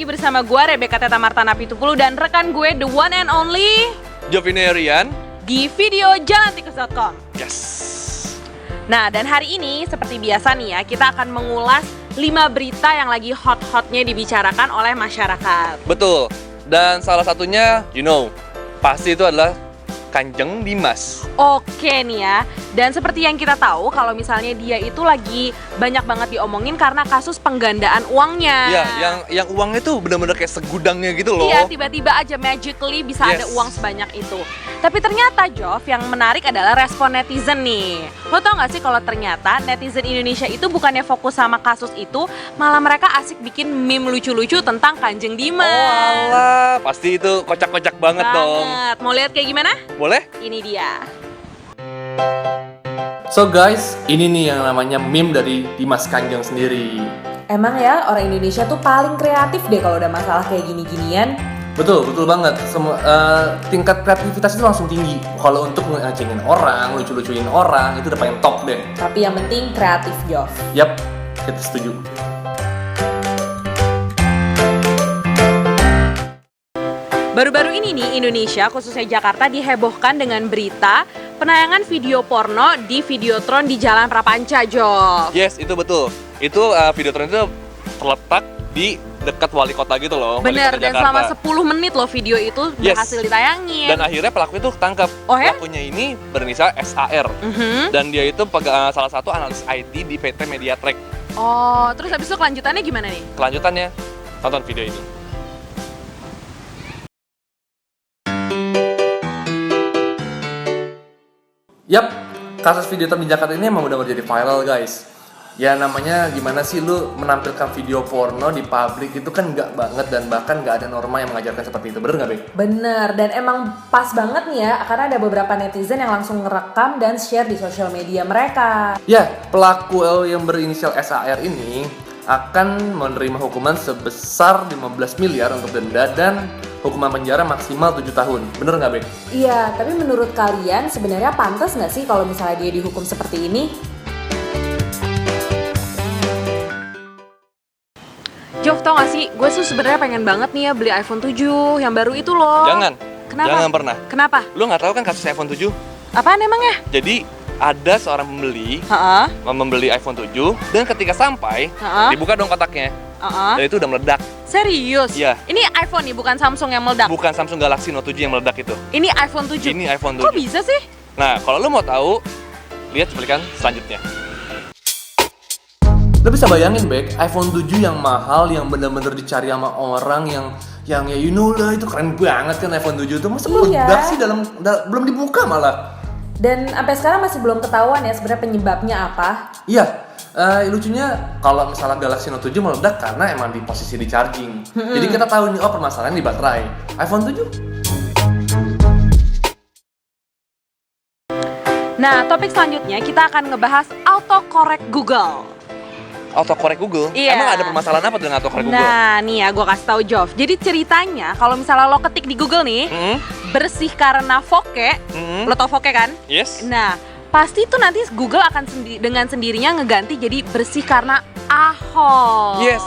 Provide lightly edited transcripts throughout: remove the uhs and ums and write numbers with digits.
lagi bersama gue Rebecca Teta Martana Pitupulu dan rekan gue the one and only Jovini Rian di video jalantikus.com. Yes. Nah, dan hari ini seperti biasa nih ya, kita akan mengulas 5 berita yang lagi hot-hotnya dibicarakan oleh masyarakat. Betul. Dan salah satunya, pasti itu adalah Kanjeng Dimas. Oke nih ya, dan seperti yang kita tahu kalau misalnya dia itu lagi banyak banget diomongin karena kasus penggandaan uangnya. Iya, yang uangnya tuh benar-benar kayak segudangnya gitu loh. Iya, tiba-tiba aja magically bisa ada Yes. uang sebanyak itu. Tapi ternyata Jov, yang menarik adalah respon netizen nih. Lo tau gak sih kalau ternyata netizen Indonesia itu bukannya fokus sama kasus itu, malah mereka asik bikin meme lucu-lucu tentang Kanjeng Dimas. Oh alah, pasti itu kocak-kocak banget dong. Mau lihat kayak gimana? Boleh? Ini dia. So guys, ini nih yang namanya meme dari Dimas Kanjeng sendiri. Emang ya, orang Indonesia tuh paling kreatif deh kalau udah masalah kayak gini-ginian. Betul banget. Tingkat kreativitas itu langsung tinggi. Kalau untuk ngecengin orang, lucu-lucuin orang, itu udah paling top deh. Tapi yang penting kreatif, Jov. Yap, kita setuju. Baru-baru ini nih Indonesia, khususnya Jakarta, dihebohkan dengan berita penayangan video porno di Videotron di Jalan Prapanca, Jov. Yes, itu betul. Itu Videotron itu terletak di dekat wali kota gitu loh. Wali Bener, kota dan Jakarta. selama 10 menit loh video itu Yes. berhasil ditayangin. Dan akhirnya pelaku itu ketangkap. Oh ya? Pelakunya ini berinisial SAR. Dan dia itu salah satu analis IT di PT Mediatrek. Oh, terus habis itu kelanjutannya gimana nih? Kelanjutannya, tonton video ini. Yap, kasus Videotron di Jakarta ini emang udah jadi viral guys. Ya namanya gimana sih lu menampilkan video porno di publik itu kan nggak banget dan bahkan nggak ada norma yang mengajarkan seperti itu, bener nggak Bek? Bener, dan emang pas banget nih ya, karena ada beberapa netizen yang langsung ngerekam dan share di sosial media mereka. Ya, pelaku yang berinisial SAR ini akan menerima hukuman sebesar 15 miliar untuk denda dan hukuman penjara maksimal 7 tahun. Bener nggak, Bek? Iya, tapi menurut kalian sebenarnya pantas nggak sih kalau misalnya dia dihukum seperti ini? Jov, tau gak sih, gue tuh sebenarnya pengen banget nih ya beli iPhone 7 yang baru itu loh. Jangan. Kenapa? Jangan pernah. Kenapa? Lu nggak tahu kan kasus iPhone 7? Apaan emangnya? Jadi ada seorang pembeli Heeh. membeli iPhone 7 dan ketika sampai Heeh. dibuka dong kotaknya Heeh. dan itu udah meledak. Serius? Iya. Ini iPhone nih, bukan Samsung yang meledak. Bukan Samsung Galaxy Note 7 yang meledak itu. Ini iPhone 7. Ini iPhone 7. Kok bisa sih? Nah, kalau lu mau tahu, lihat cuplikan selanjutnya. Lo bisa bayangin, Bek, iPhone 7 yang mahal, yang bener-bener dicari sama orang yang ya lah itu keren banget kan iPhone 7 itu. Masa Iya. meledak sih belum dibuka malah? Dan sampai sekarang masih belum ketahuan ya sebenarnya penyebabnya apa. Iya, lucunya kalau misalnya Galaxy Note 7 meledak karena emang di posisi di charging. Jadi kita tahu nih, oh permasalahan di baterai. iPhone 7? Nah, topik selanjutnya kita akan ngebahas autocorrect Google. Autocorrect Google? Iya. Emang ada permasalahan apa dengan autocorrect Google? Nah, nih ya gue kasih tahu Jov. Jadi ceritanya kalau misalnya lo ketik di Google nih, bersih karena foke, lo tau foke kan? Yes. Nah, pasti tuh nanti Google akan dengan sendirinya ngeganti jadi bersih karena Ahok. Yes.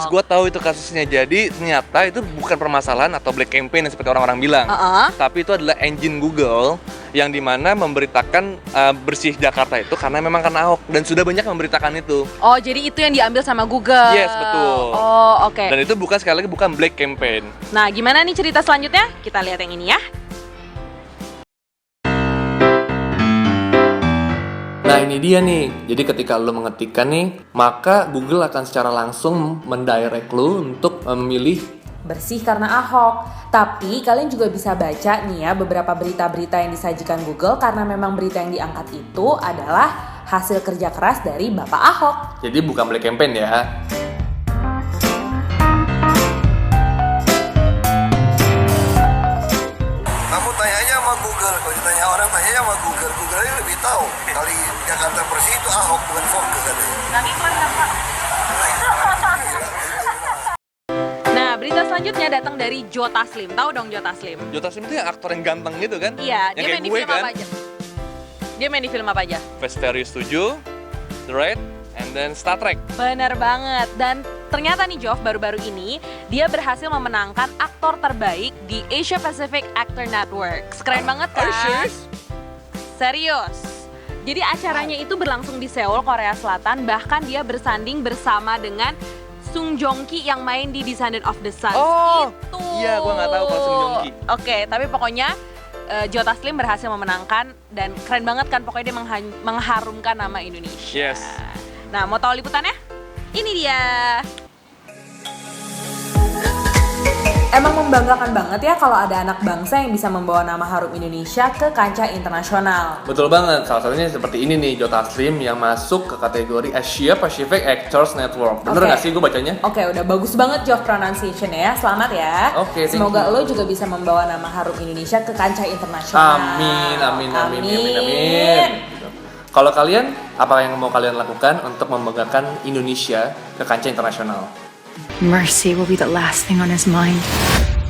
Gua tahu itu kasusnya. Jadi ternyata itu bukan permasalahan atau black campaign yang seperti orang-orang bilang. Tapi itu adalah engine Google yang dimana memberitakan bersih Jakarta itu karena memang kena Ahok dan sudah banyak memberitakan itu. Oh, jadi itu yang diambil sama Google. Yes, betul. Oh, oke. Dan itu bukan, sekali lagi bukan black campaign. Nah, gimana nih cerita selanjutnya? Kita lihat yang ini ya. Nah ini dia nih, jadi ketika lo mengetikkan nih, maka Google akan secara langsung mendirect lo untuk memilih Bersih karena Ahok. Tapi kalian juga bisa baca nih ya beberapa berita-berita yang disajikan Google karena memang berita yang diangkat itu adalah hasil kerja keras dari Bapak Ahok. jadi bukan black campaign ya. Kamu tanya aja sama Google, kalau ditanya orang tanya aja sama Google. Google ini lebih tahu. Kali Jakarta bersih itu Ahok bukan Foke katanya. Nah, berita selanjutnya datang dari Joe Taslim. Tahu dong Joe Taslim? Joe Taslim itu yang aktor yang ganteng gitu kan? Iya, Yang dia kayak main di gue film kan? apa aja? Dia main di film apa aja? Fast Furious 7, The Raid, and then Star Trek. Bener banget. Dan Ternyata nih Jov, baru-baru ini dia berhasil memenangkan aktor terbaik di Asia Pacific Actor Network. Keren banget kan? Serius. Jadi acaranya itu berlangsung di Seoul, Korea Selatan. Bahkan dia bersanding bersama dengan Sung Joong Ki yang main di Descendant of the Sun. Oh, itu. iya, gua nggak tahu kalau Sung Joong Ki. Oke, tapi pokoknya Joe Taslim berhasil memenangkan dan keren banget kan, pokoknya dia mengharumkan nama Indonesia. Yes. Nah, mau tahu liputannya? Ini dia. Emang membanggakan banget ya kalau ada anak bangsa yang bisa membawa nama harum Indonesia ke kancah internasional. Betul banget, salah satunya seperti ini nih, Joe Taslim yang masuk ke kategori Asia Pacific Actors Network. Bener Oke. nggak sih gue bacanya? Oke, udah bagus banget Jov pronunciation ya. Selamat ya. Oke, thank Semoga you. lo juga bisa membawa nama harum Indonesia ke kancah internasional. Amin. Kalau kalian, apa yang mau kalian lakukan untuk membanggakan Indonesia ke kancah internasional? Mercy will be the last thing on his mind.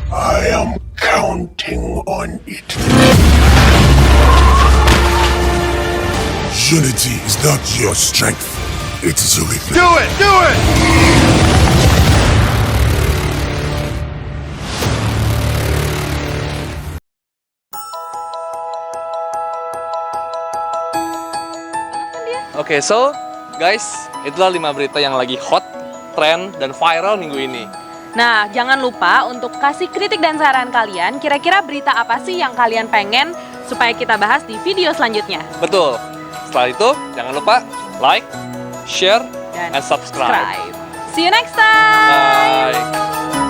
I am counting on it. Unity is not your strength, it is a weakness. Do it! Do it! Oke, so guys, itulah 5 berita yang lagi hot, trend, dan viral minggu ini. Nah, jangan lupa untuk kasih kritik dan saran kalian. Kira-kira berita apa sih yang kalian pengen supaya kita bahas di video selanjutnya? Betul. Setelah itu, jangan lupa like, share, Dan and subscribe. See you next time! Bye.